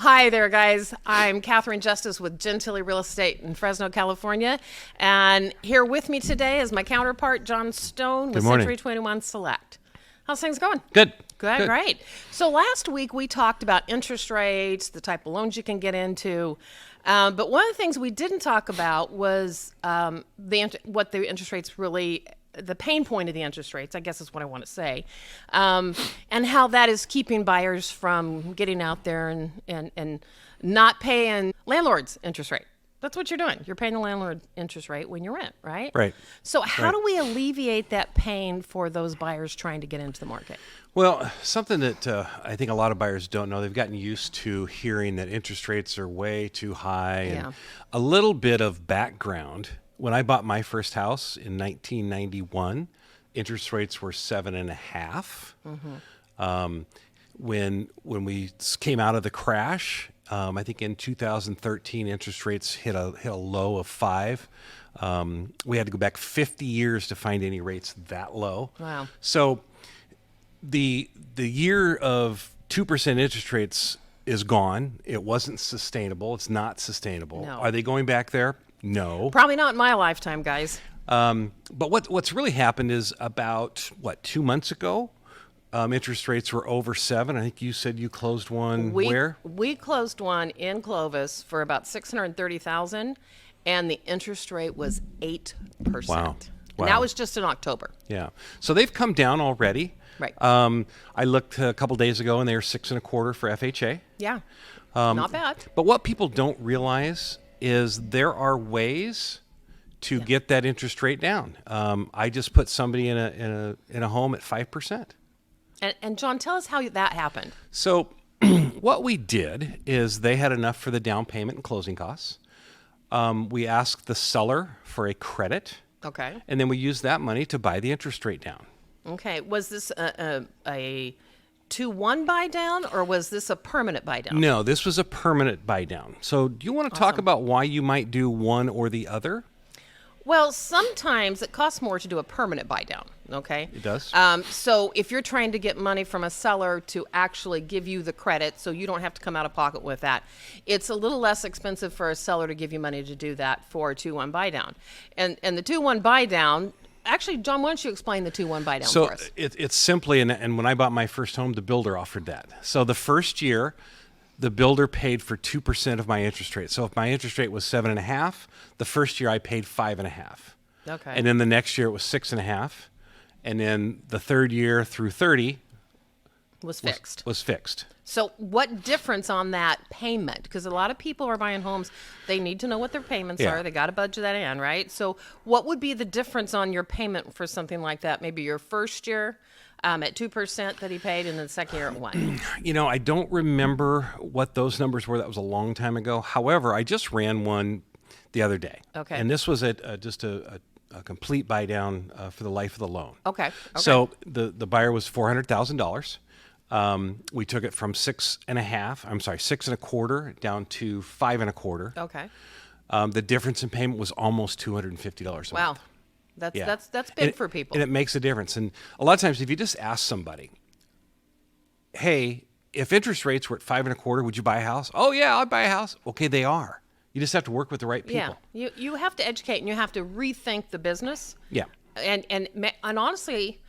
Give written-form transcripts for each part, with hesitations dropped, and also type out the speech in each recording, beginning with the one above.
Hi there, guys. I'm Catherine Justice with Gentili Real Estate in Fresno, California. And here with me today is my counterpart, John Stone with morning. Century 21 Select. How's things going? Good. Good, great. So last week we talked about interest rates, the type of loans you can get into. But one of the things we didn't talk about was what the interest rates really, the pain point of the interest rates, I guess is what I want to say, and how that is keeping buyers from getting out there and not paying landlord's interest rate. That's what you're doing. You're paying the landlord interest rate when you rent, right? Right. So how do we alleviate that pain for those buyers trying to get into the market? Well, something that I think a lot of buyers don't know, they've gotten used to hearing that interest rates are way too high. And a little bit of background. When I bought my first house in 1991, interest rates were 7.5. When we came out of the crash, I think in 2013, interest rates hit a low of 5. We had to go back 50 years to find any rates that low. Wow. So the year of 2% interest rates is gone. It wasn't sustainable. It's not sustainable. No. Are they going back there? No. Probably not in my lifetime, guys. But what's really happened is about, 2 months ago, interest rates were over 7. I think you said you closed one where? We closed one in Clovis for about $630,000, and the interest rate was 8%. Wow. And that was just in October. Yeah. So they've come down already. Right. I looked a couple days ago, and they were 6.25 for FHA. Yeah. Not bad. But what people don't realize is there are ways to get that interest rate down. I just put somebody in a home at 5%. And John, tell us how that happened. So what we did is they had enough for the down payment and closing costs. We asked the seller for a credit. Okay. And then we used that money to buy the interest rate down. Okay. Was this a 2-1 buy down, or was this a permanent buy down? No, this was a permanent buy down. So do you want to talk about why you might do one or the other? Well, sometimes it costs more to do a permanent buy down, okay? It does. So if you're trying to get money from a seller to actually give you the credit so you don't have to come out of pocket with that, it's a little less expensive for a seller to give you money to do that for a 2-1 buy down. And the 2-1 buy down, actually, John, why don't you explain the 2-1 buy down for us? So it's simply, and when I bought my first home, the builder offered that. So the first year, the builder paid for 2% of my interest rate. So if my interest rate was 7.5, the first year I paid 5.5. Okay. And then the next year it was 6.5. And then the third year through 30 was fixed. Was fixed. So what difference on that payment? Because a lot of people are buying homes, they need to know what their payments are. They got to budget that in, right? So what would be the difference on your payment for something like that? Maybe your first year at 2% that he paid, and then the second year at 1%. I don't remember what those numbers were. That was a long time ago. However, I just ran one the other day. Okay. And this was just a complete buy down for the life of the loan. Okay. So the buyer was $400,000. We took it from 6.25 down to 5.25. Okay. The difference in payment was almost $250 a month. Wow. That's big for people. And it makes a difference. And a lot of times if you just ask somebody, hey, if interest rates were at 5.25, would you buy a house? Oh yeah, I'd buy a house. Okay, they are. You just have to work with the right people. Yeah. You have to educate, and you have to rethink the business. Yeah. And honestly,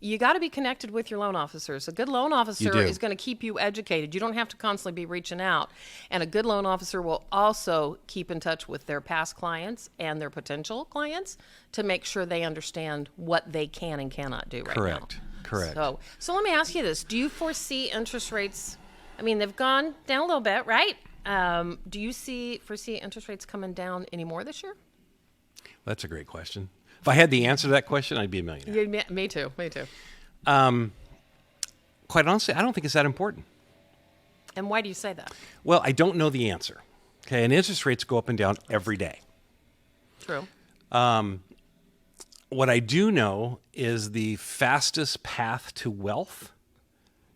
you got to be connected with your loan officers. A good loan officer is going to keep you educated. You don't have to constantly be reaching out. And a good loan officer will also keep in touch with their past clients and their potential clients to make sure they understand what they can and cannot do right now. Correct. So let me ask you this. Do you foresee interest rates? I mean, they've gone down a little bit, right? Do you foresee interest rates coming down any more this year? That's a great question. If I had the answer to that question, I'd be a millionaire. Yeah, me too. Quite honestly, I don't think it's that important. And why do you say that? Well, I don't know the answer. Okay, and interest rates go up and down every day. True. What I do know is the fastest path to wealth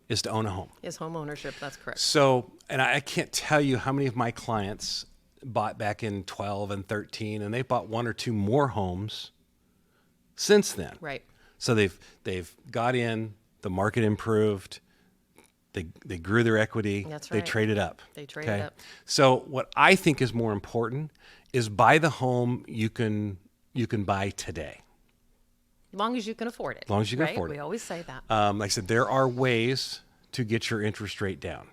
is to own a home. Is home ownership, that's correct. So, and I can't tell you how many of my clients bought back in 12 and 13, and they bought one or two more homes since then. Right. So they've got in, the market improved, they grew their equity. That's They right. traded up. They traded up. So what I think is more important is buy the home you can buy today. As long as you can afford it. As long as you can right? afford it. We always say that. Like I said, there are ways to get your interest rate down.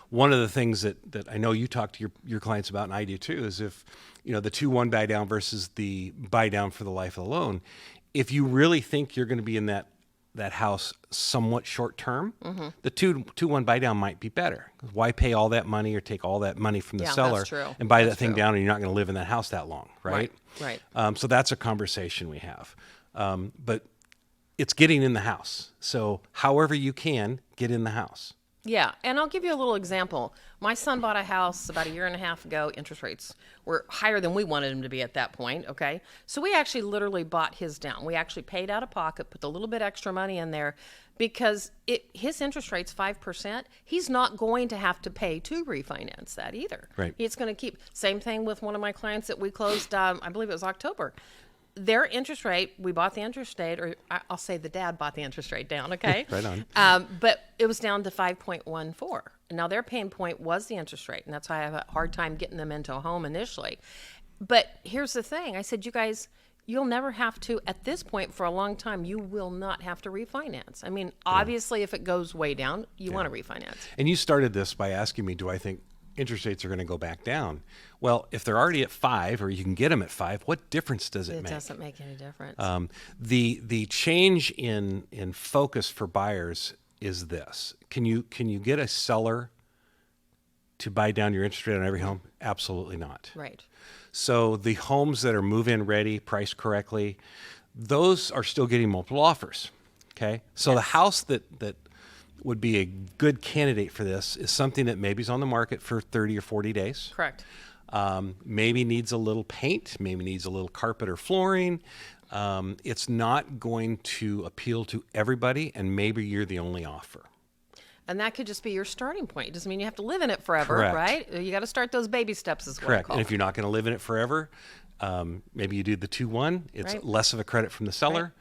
One of the things that I know you talk to your clients about, and I do too, is if, the 2-1 buy down versus the buy down for the life of the loan. If you really think you're going to be in that house somewhat short term, the 2-1 buy down might be better. Why pay all that money or take all that money from the seller that's true. and buy That's that thing true. down, and you're not going to live in that house that long, right? Right. So that's a conversation we have. But it's getting in the house. So however you can, get in the house. Yeah, and I'll give you a little example. My son bought a house about a year and a half ago. Interest rates were higher than we wanted them to be at that point, okay? So we actually literally bought his down. We actually paid out of pocket, put a little bit extra money in there because his interest rate's 5%. He's not going to have to pay to refinance that either. Right. It's going to keep. Same thing with one of my clients that we closed, I believe it was October. Their interest rate, we bought the interest rate, or I'll say the dad bought the interest rate down, okay? Right on. But it was down to 5.14. Now their pain point was the interest rate, and that's why I have a hard time getting them into a home initially. But here's the thing. I said, you guys, you'll never have to, at this point for a long time, you will not have to refinance. I mean, obviously, if it goes way down, you want to refinance. And you started this by asking me, do I think interest rates are going to go back down? Well, if they're already at 5, or you can get them at 5, what difference does it make? It doesn't make any difference. The change in focus for buyers is this: can you get a seller to buy down your interest rate on every home? Absolutely not. Right. So the homes that are move-in ready, priced correctly, those are still getting multiple offers. Okay, so the house that would be a good candidate for this is something that maybe is on the market for 30 or 40 days. Correct. Maybe needs a little paint, maybe needs a little carpet or flooring. It's not going to appeal to everybody, and maybe you're the only offer. And that could just be your starting point. It doesn't mean you have to live in it forever, Correct. right? You got to start those baby steps as well. Correct. And if you're not going to live in it forever, maybe you do the 2-1. It's Right. less of a credit from the seller.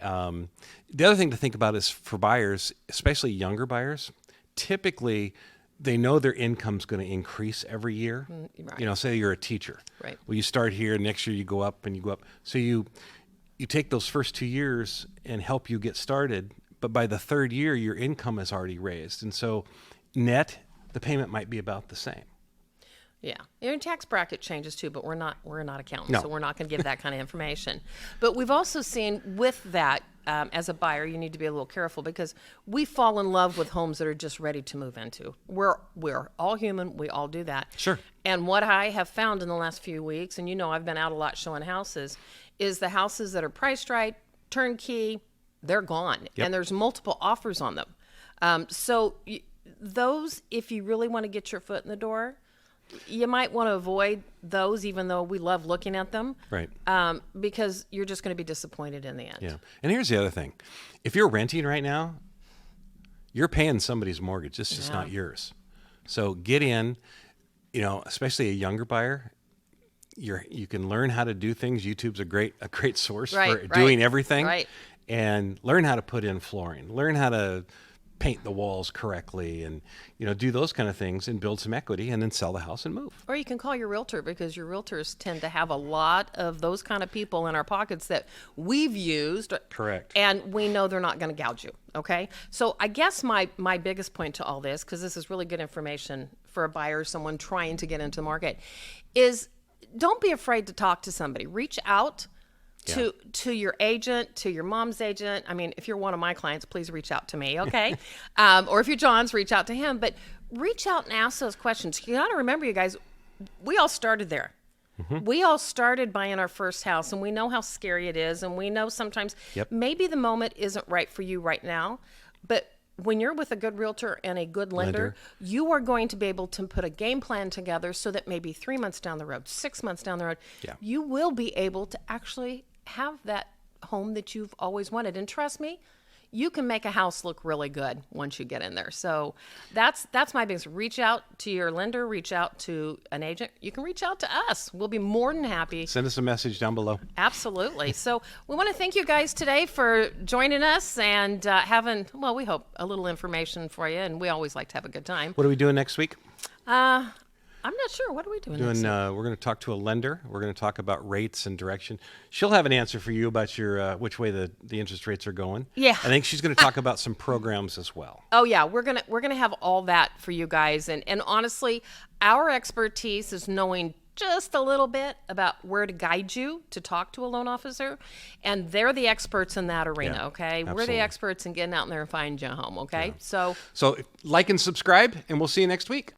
The other thing to think about is for buyers, especially younger buyers, typically they know their income's going to increase every year. Right. Say you're a teacher. Right. Well, you start here, next year you go up and you go up. So you take those first 2 years and help you get started, but by the 3rd year, your income is already raised. And so net, the payment might be about the same. Yeah, your tax bracket changes too, but we're not accountants, No. so we're not going to give that kind of information. But we've also seen with that, as a buyer, you need to be a little careful because we fall in love with homes that are just ready to move into. We're all human, we all do that. Sure. And what I have found in the last few weeks, and I've been out a lot showing houses, is the houses that are priced right, turnkey, they're gone, Yep. and there's multiple offers on them. So those, if you really want to get your foot in the door, you might want to avoid those, even though we love looking at them. Right. Because you're just going to be disappointed in the end. Yeah. And here's the other thing. If you're renting right now, you're paying somebody's mortgage. It's just not yours. So get in, especially a younger buyer. You can learn how to do things. YouTube's a great source for doing everything. Right. And learn how to put in flooring. Learn how to paint the walls correctly, and do those kind of things and build some equity, and then sell the house and move. Or you can call your realtor, because your realtors tend to have a lot of those kind of people in our pockets that we've used. Correct. And we know they're not going to gouge you. Okay. So I guess my biggest point to all this, because this is really good information for a buyer, someone trying to get into the market, is don't be afraid to talk to somebody. Reach out to your agent, to your mom's agent. I mean, if you're one of my clients, please reach out to me, okay? Or if you're John's, reach out to him. But reach out and ask those questions. You got to remember, you guys, we all started there. Mm-hmm. We all started buying our first house, and we know how scary it is, and we know sometimes maybe the moment isn't right for you right now, but when you're with a good realtor and a good lender, you are going to be able to put a game plan together so that maybe 3 months down the road, 6 months down the road, you will be able to actually have that home that you've always wanted. And trust me, you can make a house look really good once you get in there. So that's my biggest. Reach out to your lender, reach out to an agent. You can reach out to us. We'll be more than happy. Send us a message down below. Absolutely. So we want to thank you guys today for joining us and having, well, we hope a little information for you. And we always like to have a good time. What are we doing next week? I'm not sure. What are we doing next week? We're going to talk to a lender. We're going to talk about rates and direction. She'll have an answer for you about your which way the interest rates are going. Yeah. I think she's going to talk about some programs as well. Oh yeah, we're gonna have all that for you guys, and honestly, our expertise is knowing just a little bit about where to guide you to talk to a loan officer, and they're the experts in that arena. Yeah, Okay, we're absolutely. the experts in getting out there and finding you a home. Okay, So like and subscribe, and we'll see you next week.